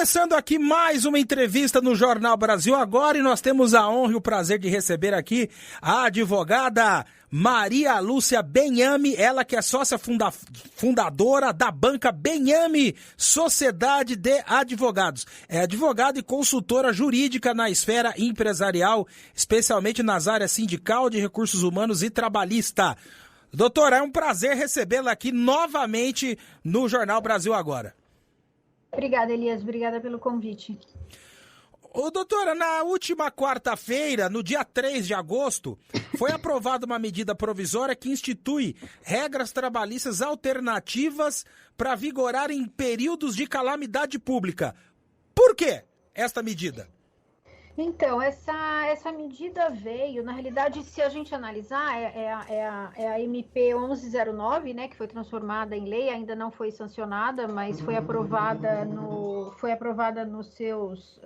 Começando aqui mais uma entrevista no Jornal Brasil Agora, e nós temos a honra e o prazer de receber aqui a advogada Maria Lúcia Benhame, ela que é sócia fundadora da banca Benhame Sociedade de Advogados. É advogada e consultora jurídica na esfera empresarial, especialmente nas áreas sindical, de recursos humanos e trabalhista. Doutora, é um prazer recebê-la aqui novamente no Jornal Brasil Agora. Obrigada, Elias. Obrigada pelo convite. Ô, doutora, na última quarta-feira, no dia 3 de agosto, foi aprovada uma medida provisória que institui regras trabalhistas alternativas para vigorar em períodos de calamidade pública. Por que esta medida? Então, essa medida veio, na realidade, se a gente analisar, é a MP 1109, né, que foi transformada em lei, ainda não foi sancionada, mas foi aprovada nos seus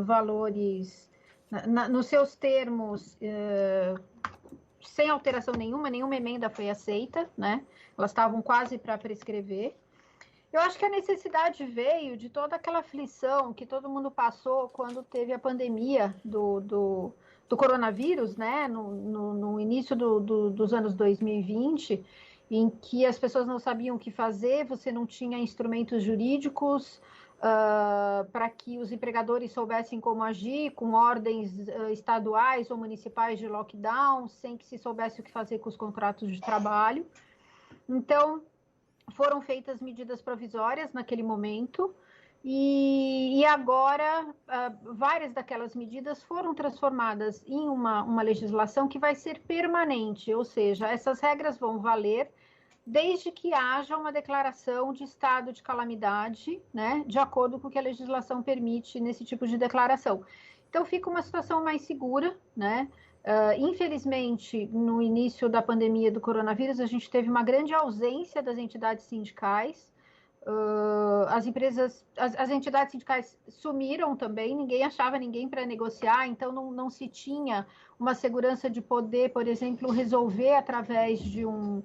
valores, nos seus termos, sem alteração nenhuma emenda foi aceita, né? Elas estavam quase para prescrever. Eu acho que a necessidade veio de toda aquela aflição que todo mundo passou quando teve a pandemia do coronavírus, né? No início dos anos 2020, em que as pessoas não sabiam o que fazer, você não tinha instrumentos jurídicos para que os empregadores soubessem como agir, com ordens estaduais ou municipais de lockdown, sem que se soubesse o que fazer com os contratos de trabalho. Então, foram feitas medidas provisórias naquele momento e agora várias daquelas medidas foram transformadas em uma legislação que vai ser permanente, ou seja, essas regras vão valer desde que haja uma declaração de estado de calamidade, né, de acordo com o que a legislação permite nesse tipo de declaração. Então fica uma situação mais segura, né? Infelizmente, no início da pandemia do coronavírus, a gente teve uma grande ausência das entidades sindicais. As entidades sindicais sumiram também, ninguém achava ninguém para negociar, então não se tinha uma segurança de poder, por exemplo, resolver através de um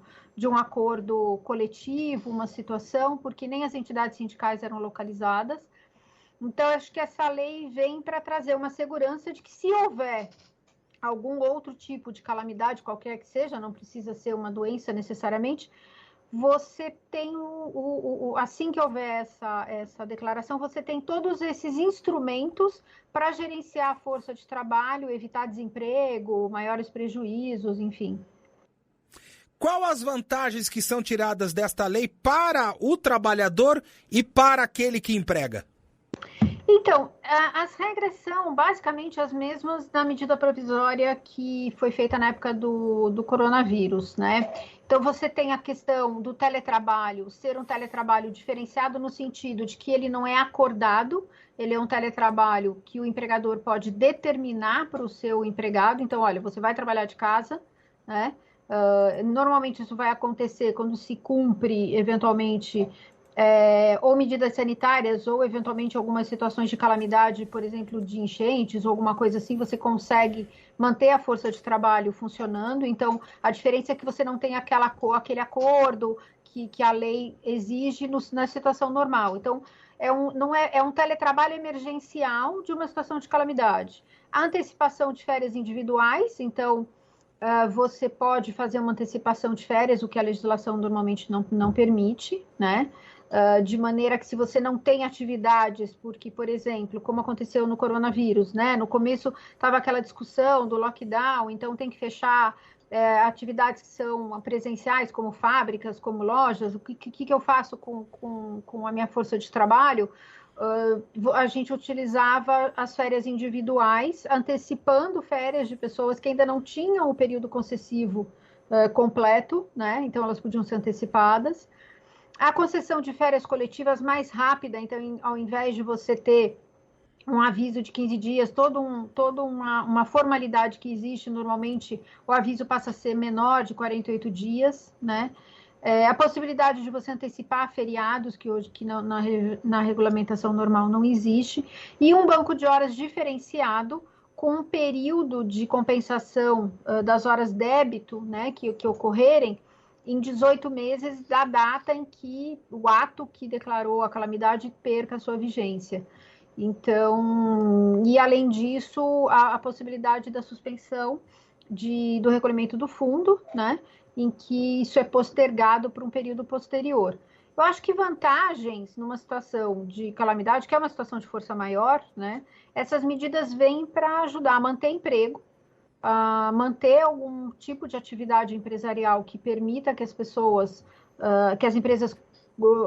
acordo coletivo, uma situação, porque nem as entidades sindicais eram localizadas. Então, acho que essa lei vem para trazer uma segurança de que, se houver algum outro tipo de calamidade, qualquer que seja, não precisa ser uma doença necessariamente, você tem, assim que houver essa declaração, você tem todos esses instrumentos para gerenciar a força de trabalho, evitar desemprego, maiores prejuízos, enfim. Qual as vantagens que são tiradas desta lei para o trabalhador e para aquele que emprega? Então, as regras são basicamente as mesmas da medida provisória que foi feita na época do coronavírus, né? Então, você tem a questão do teletrabalho ser um teletrabalho diferenciado no sentido de que ele não é acordado, ele é um teletrabalho que o empregador pode determinar para o seu empregado. Então, olha, você vai trabalhar de casa, né? Normalmente isso vai acontecer quando se cumpre, eventualmente, ou medidas sanitárias, ou eventualmente algumas situações de calamidade, por exemplo, de enchentes ou alguma coisa assim, você consegue manter a força de trabalho funcionando. Então, a diferença é que você não tem aquele acordo que a lei exige na situação normal. Então, é um teletrabalho emergencial de uma situação de calamidade. A antecipação de férias individuais, então, você pode fazer uma antecipação de férias, o que a legislação normalmente não permite, né? De maneira que, se você não tem atividades, porque, por exemplo, como aconteceu no coronavírus, né? No começo estava aquela discussão do lockdown, então tem que fechar atividades que são presenciais, como fábricas, como lojas. O que eu faço com a minha força de trabalho? A gente utilizava as férias individuais, antecipando férias de pessoas que ainda não tinham o período concessivo completo, né? Então elas podiam ser antecipadas. A concessão de férias coletivas mais rápida, então, ao invés de você ter um aviso de 15 dias, toda uma formalidade que existe normalmente, o aviso passa a ser menor, de 48 dias, né? A possibilidade de você antecipar feriados, que hoje na regulamentação normal não existe, e um banco de horas diferenciado, com um período de compensação das horas débito, né, que ocorrerem, em 18 meses da data em que o ato que declarou a calamidade perca a sua vigência. Então, e além disso, a possibilidade da suspensão do recolhimento do fundo, né, em que isso é postergado para um período posterior. Eu acho que vantagens numa situação de calamidade, que é uma situação de força maior, né, essas medidas vêm para ajudar a manter emprego, a manter algum tipo de atividade empresarial que permita que as pessoas, que as empresas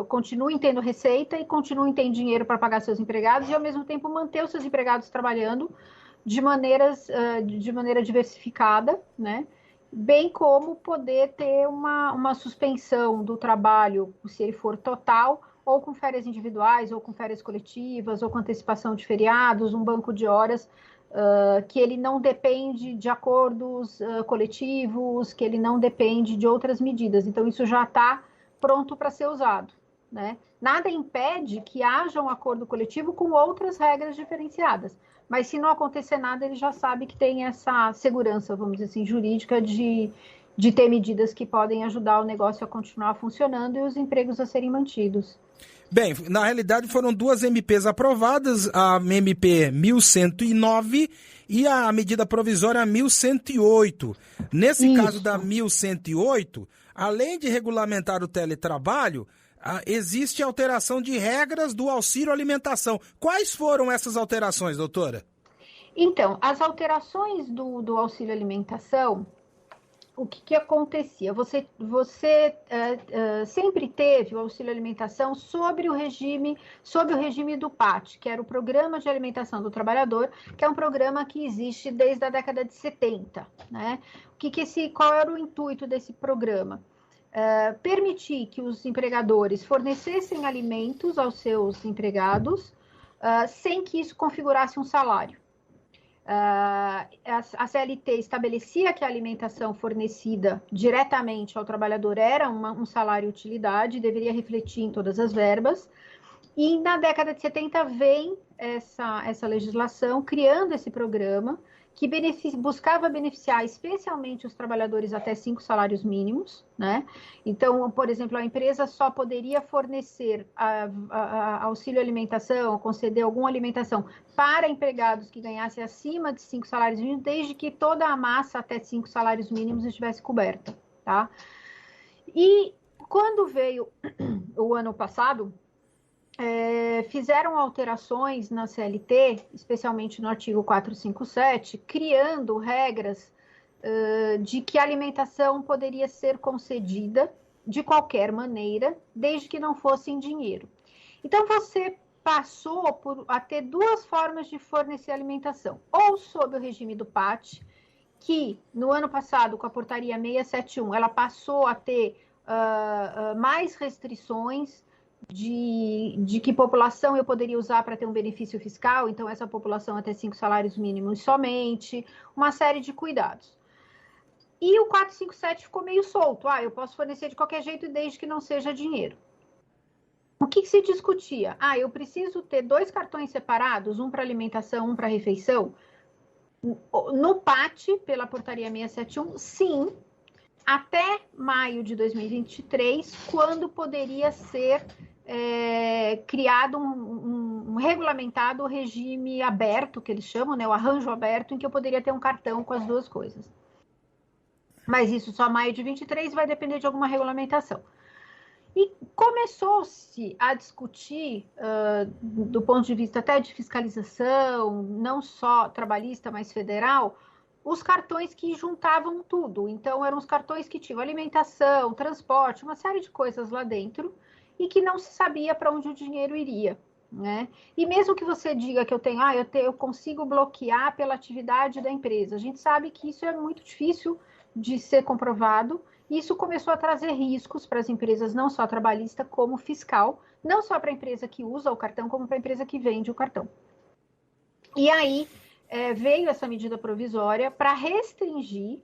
continuem tendo receita e continuem tendo dinheiro para pagar seus empregados e, ao mesmo tempo, manter os seus empregados trabalhando de maneira diversificada, né? Bem como poder ter uma suspensão do trabalho, se ele for total, ou com férias individuais, ou com férias coletivas, ou com antecipação de feriados, um banco de horas que ele não depende de acordos coletivos, que ele não depende de outras medidas. Então, isso já está pronto para ser usado, né? Nada impede que haja um acordo coletivo com outras regras diferenciadas, mas se não acontecer nada, ele já sabe que tem essa segurança, vamos dizer assim, jurídica de ter medidas que podem ajudar o negócio a continuar funcionando e os empregos a serem mantidos. Bem, na realidade foram duas MPs aprovadas, a MP 1109 e a medida provisória 1108. Nesse caso da 1108, além de regulamentar o teletrabalho, existe alteração de regras do auxílio alimentação. Quais foram essas alterações, doutora? Então, as alterações do auxílio alimentação, o que acontecia? Você sempre teve o auxílio alimentação sob o regime do PAT, que era o Programa de Alimentação do Trabalhador, que é um programa que existe desde a década de 70, né? Qual era o intuito desse programa? Permitir que os empregadores fornecessem alimentos aos seus empregados sem que isso configurasse um salário. A CLT estabelecia que a alimentação fornecida diretamente ao trabalhador era um salário-utilidade, deveria refletir em todas as verbas, e na década de 70 vem essa legislação criando esse programa que buscava beneficiar especialmente os trabalhadores até 5 salários mínimos, né? Então, por exemplo, a empresa só poderia fornecer auxílio alimentação, conceder alguma alimentação para empregados que ganhassem acima de 5 salários mínimos, desde que toda a massa até 5 salários mínimos estivesse coberta, tá? E quando veio o ano passado, fizeram alterações na CLT, especialmente no artigo 457, criando regras de que a alimentação poderia ser concedida de qualquer maneira, desde que não fosse em dinheiro. Então, você passou a ter duas formas de fornecer alimentação, ou sob o regime do PAT, que no ano passado, com a portaria 671, ela passou a ter mais restrições de que população eu poderia usar para ter um benefício fiscal, então essa população até 5 salários mínimos somente, uma série de cuidados. E o 457 ficou meio solto, eu posso fornecer de qualquer jeito desde que não seja dinheiro. O que se discutia? Eu preciso ter 2 cartões separados, um para alimentação, um para refeição? No PAT, pela portaria 671, sim, até maio de 2023, quando poderia ser criado um regulamentado regime aberto, que eles chamam, né, o arranjo aberto, em que eu poderia ter um cartão com as duas coisas. Mas isso só maio de 23 vai depender de alguma regulamentação. E começou-se a discutir, do ponto de vista até de fiscalização, não só trabalhista, mas federal, os cartões que juntavam tudo. Então, eram os cartões que tinham alimentação, transporte, uma série de coisas lá dentro, e que não se sabia para onde o dinheiro iria, né? E mesmo que você diga que eu consigo bloquear pela atividade da empresa, a gente sabe que isso é muito difícil de ser comprovado. Isso começou a trazer riscos para as empresas, não só trabalhista, como fiscal, não só para a empresa que usa o cartão, como para a empresa que vende o cartão. E aí, veio essa medida provisória para restringir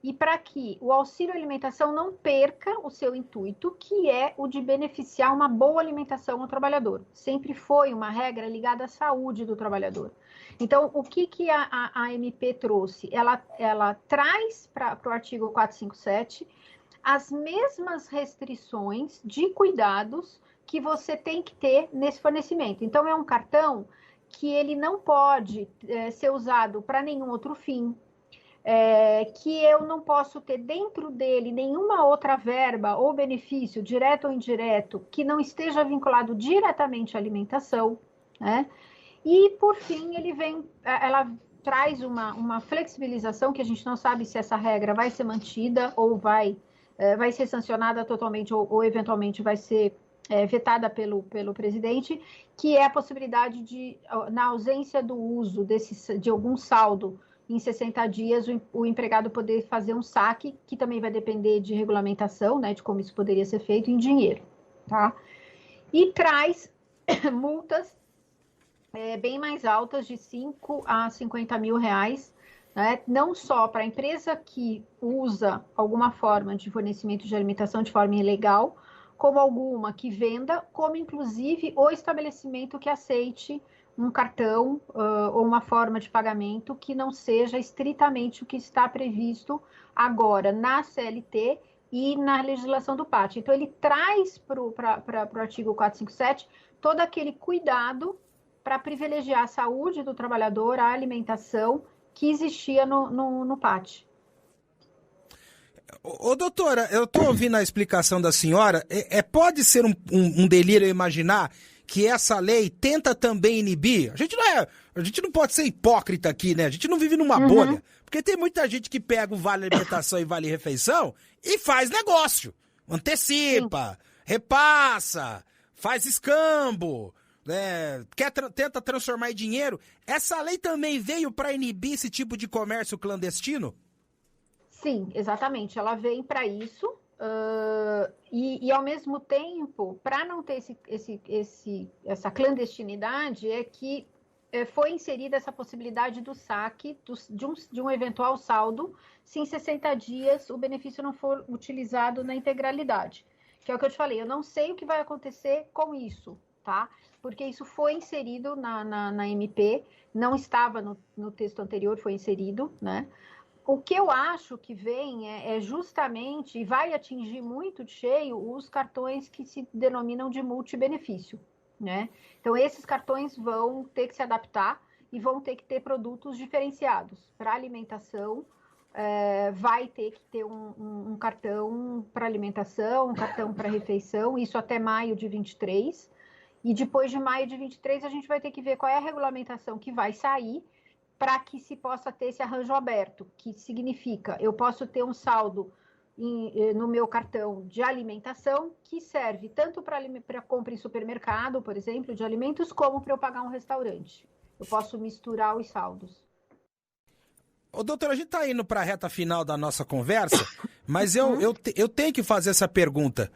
e para que o auxílio alimentação não perca o seu intuito, que é o de beneficiar uma boa alimentação ao trabalhador. Sempre foi uma regra ligada à saúde do trabalhador. Então, o que a MP trouxe? Ela traz para o artigo 457 as mesmas restrições de cuidados que você tem que ter nesse fornecimento. Então, é um cartão que ele não pode ser usado para nenhum outro fim, que eu não posso ter dentro dele nenhuma outra verba ou benefício, direto ou indireto, que não esteja vinculado diretamente à alimentação, né? E, por fim, ela traz uma flexibilização que a gente não sabe se essa regra vai ser mantida ou vai ser sancionada totalmente ou eventualmente vai ser vetada pelo presidente, que é a possibilidade de, na ausência do uso de algum saldo em 60 dias, o empregado poder fazer um saque, que também vai depender de regulamentação, né, de como isso poderia ser feito em dinheiro, tá? E traz multas bem mais altas, de 5 a 50 mil reais, né? Não só para a empresa que usa alguma forma de fornecimento de alimentação de forma ilegal, como alguma que venda, como inclusive o estabelecimento que aceite um cartão ou uma forma de pagamento que não seja estritamente o que está previsto agora na CLT e na legislação do PAT. Então, ele traz para o artigo 457 todo aquele cuidado para privilegiar a saúde do trabalhador, a alimentação que existia no PAT. Ô, doutora, eu estou ouvindo a explicação da senhora. Pode ser um delírio imaginar que essa lei tenta também inibir? A gente não pode ser hipócrita aqui, né? A gente não vive numa bolha. Porque tem muita gente que pega o Vale Alimentação e Vale Refeição e faz negócio. Antecipa, repassa, faz escambo, tenta transformar em dinheiro. Essa lei também veio para inibir esse tipo de comércio clandestino? Sim, exatamente. Ela vem para isso. E ao mesmo tempo, para não ter essa clandestinidade, é que foi inserida essa possibilidade do saque de um eventual saldo, se em 60 dias o benefício não for utilizado na integralidade. Que é o que eu te falei, eu não sei o que vai acontecer com isso, tá? Porque isso foi inserido na MP, não estava no texto anterior, foi inserido, né? O que eu acho que vem é justamente, e vai atingir muito de cheio, os cartões que se denominam de multibenefício, né? Então, esses cartões vão ter que se adaptar e vão ter que ter produtos diferenciados. Para alimentação, vai ter que ter um cartão para alimentação, um cartão para refeição, isso até maio de 23. E depois de maio de 23, a gente vai ter que ver qual é a regulamentação que vai sair, para que se possa ter esse arranjo aberto, que significa, eu posso ter um saldo no meu cartão de alimentação, que serve tanto para compra em supermercado, por exemplo, de alimentos, como para eu pagar um restaurante. Eu posso misturar os saldos. Ô, doutora, a gente está indo para a reta final da nossa conversa, mas eu tenho que fazer essa pergunta.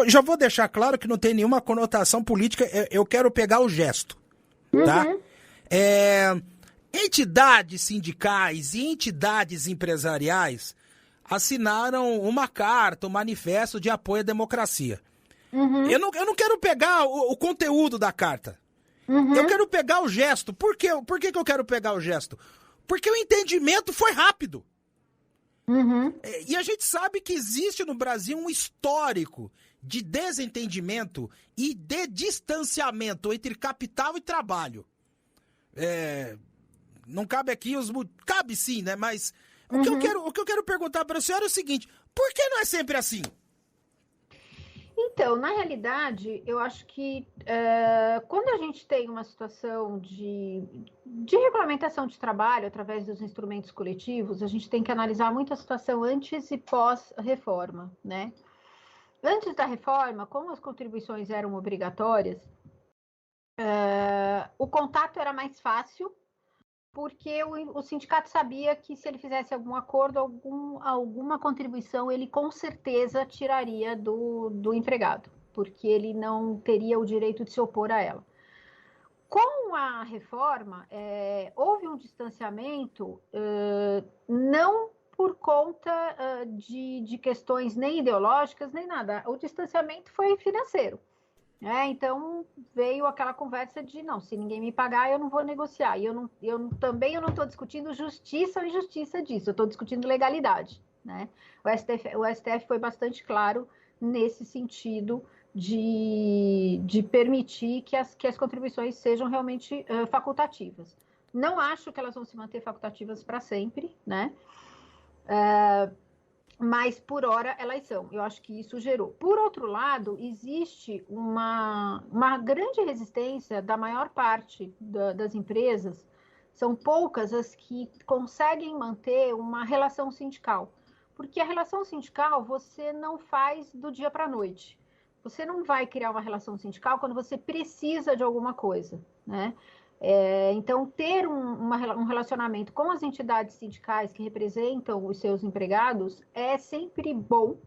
Já vou deixar claro que não tem nenhuma conotação política, eu quero pegar o gesto, tá? Entidades sindicais e entidades empresariais assinaram uma carta, um manifesto de apoio à democracia. Eu não quero pegar o conteúdo da carta. Eu quero pegar o gesto. Por que que eu quero pegar o gesto? Porque o entendimento foi rápido. E a gente sabe que existe no Brasil um histórico de desentendimento e de distanciamento entre capital e trabalho. Não cabe aqui cabe sim, né? Mas o que eu quero perguntar para a senhora é o seguinte: por que não é sempre assim? Então, na realidade, eu acho que quando a gente tem uma situação de regulamentação de trabalho através dos instrumentos coletivos, a gente tem que analisar muito a situação antes e pós-reforma, né? Antes da reforma, como as contribuições eram obrigatórias, o contato era mais fácil, porque o sindicato sabia que se ele fizesse algum acordo, alguma contribuição, ele com certeza tiraria do empregado, porque ele não teria o direito de se opor a ela. Com a reforma, houve um distanciamento, não por conta de questões nem ideológicas, nem nada. O distanciamento foi financeiro. Então, veio aquela conversa de, não, se ninguém me pagar, eu não vou negociar. E também eu não estou discutindo justiça ou injustiça disso, eu estou discutindo legalidade, né? O STF foi bastante claro nesse sentido, de permitir que as contribuições sejam realmente facultativas. Não acho que elas vão se manter facultativas para sempre, né? Mas por hora elas são. Eu acho que isso gerou. Por outro lado, existe uma grande resistência da maior parte das empresas. São poucas as que conseguem manter uma relação sindical. Porque a relação sindical você não faz do dia para a noite. Você não vai criar uma relação sindical quando você precisa de alguma coisa, né? Então, ter um relacionamento com as entidades sindicais que representam os seus empregados é sempre bom,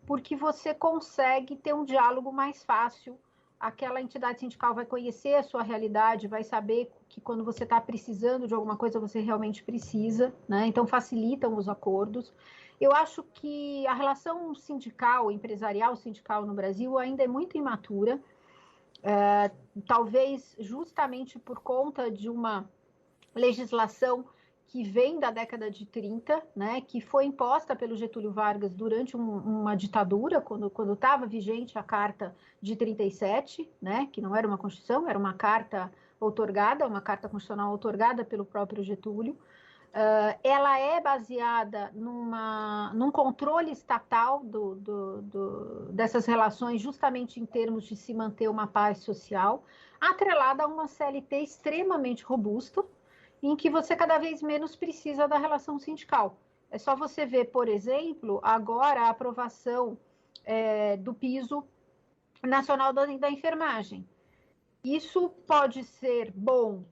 porque você consegue ter um diálogo mais fácil. Aquela entidade sindical vai conhecer a sua realidade, vai saber que quando você está precisando de alguma coisa, você realmente precisa, né? Então, facilitam os acordos. Eu acho que a relação sindical, empresarial sindical no Brasil ainda é muito imatura. Talvez justamente por conta de uma legislação que vem da década de 30, né, que foi imposta pelo Getúlio Vargas durante uma ditadura, quando estava vigente a Carta de 37, né, que não era uma Constituição, era uma carta outorgada, uma carta constitucional outorgada pelo próprio Getúlio. Ela é baseada num controle estatal dessas relações, justamente em termos de se manter uma paz social, atrelada a uma CLT extremamente robusta, em que você cada vez menos precisa da relação sindical. É só você ver, por exemplo, agora a aprovação do piso nacional da enfermagem. Isso pode ser bom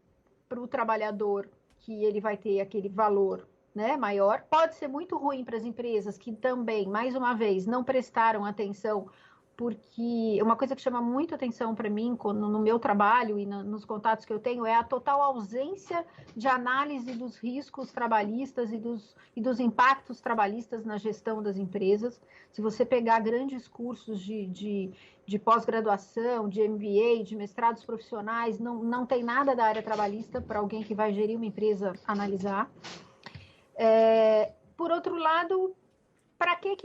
para o trabalhador, que ele vai ter aquele valor, né, maior. Pode ser muito ruim para as empresas que também, mais uma vez, não prestaram atenção, porque uma coisa que chama muito atenção para mim no meu trabalho e nos contatos que eu tenho é a total ausência de análise dos riscos trabalhistas e dos impactos trabalhistas na gestão das empresas. Se você pegar grandes cursos de pós-graduação, de MBA, de mestrados profissionais, não tem nada da área trabalhista para alguém que vai gerir uma empresa analisar. Por outro lado, para que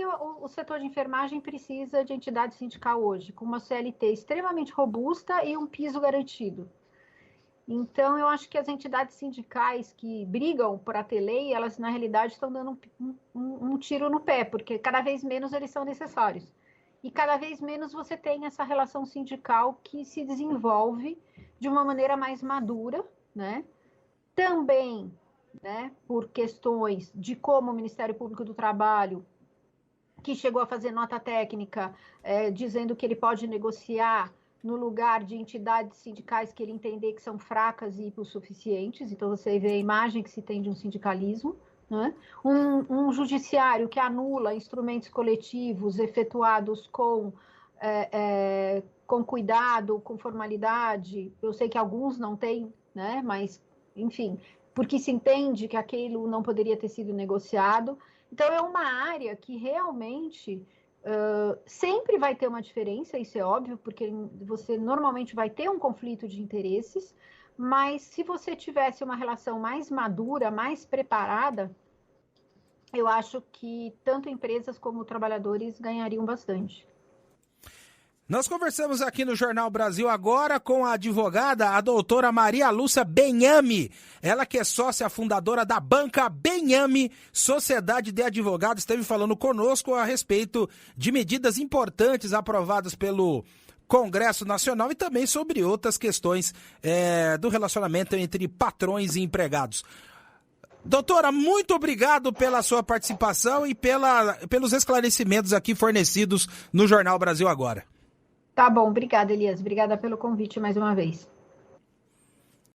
o setor de enfermagem precisa de entidade sindical hoje? Com uma CLT extremamente robusta e um piso garantido. Então, eu acho que as entidades sindicais que brigam por ter lei, elas, na realidade, estão dando um tiro no pé, porque cada vez menos eles são necessários. E cada vez menos você tem essa relação sindical que se desenvolve de uma maneira mais madura, né? Também, né, por questões de como o Ministério Público do Trabalho, que chegou a fazer nota técnica, dizendo que ele pode negociar no lugar de entidades sindicais que ele entender que são fracas e hipossuficientes. Então, você vê a imagem que se tem de um sindicalismo, né? Um judiciário que anula instrumentos coletivos efetuados com cuidado, com formalidade. Eu sei que alguns não têm, né? Mas, enfim, porque se entende que aquilo não poderia ter sido negociado. Então, é uma área que realmente sempre vai ter uma diferença, isso é óbvio, porque você normalmente vai ter um conflito de interesses, mas se você tivesse uma relação mais madura, mais preparada, eu acho que tanto empresas como trabalhadores ganhariam bastante. Nós conversamos aqui no Jornal Brasil Agora com a advogada, a doutora Maria Lúcia Benhame, ela que é sócia fundadora da Banca Benhame, Sociedade de Advogados, esteve falando conosco a respeito de medidas importantes aprovadas pelo Congresso Nacional e também sobre outras questões do relacionamento entre patrões e empregados. Doutora, muito obrigado pela sua participação e pelos esclarecimentos aqui fornecidos no Jornal Brasil Agora. Tá bom, obrigada, Elias. Obrigada pelo convite mais uma vez.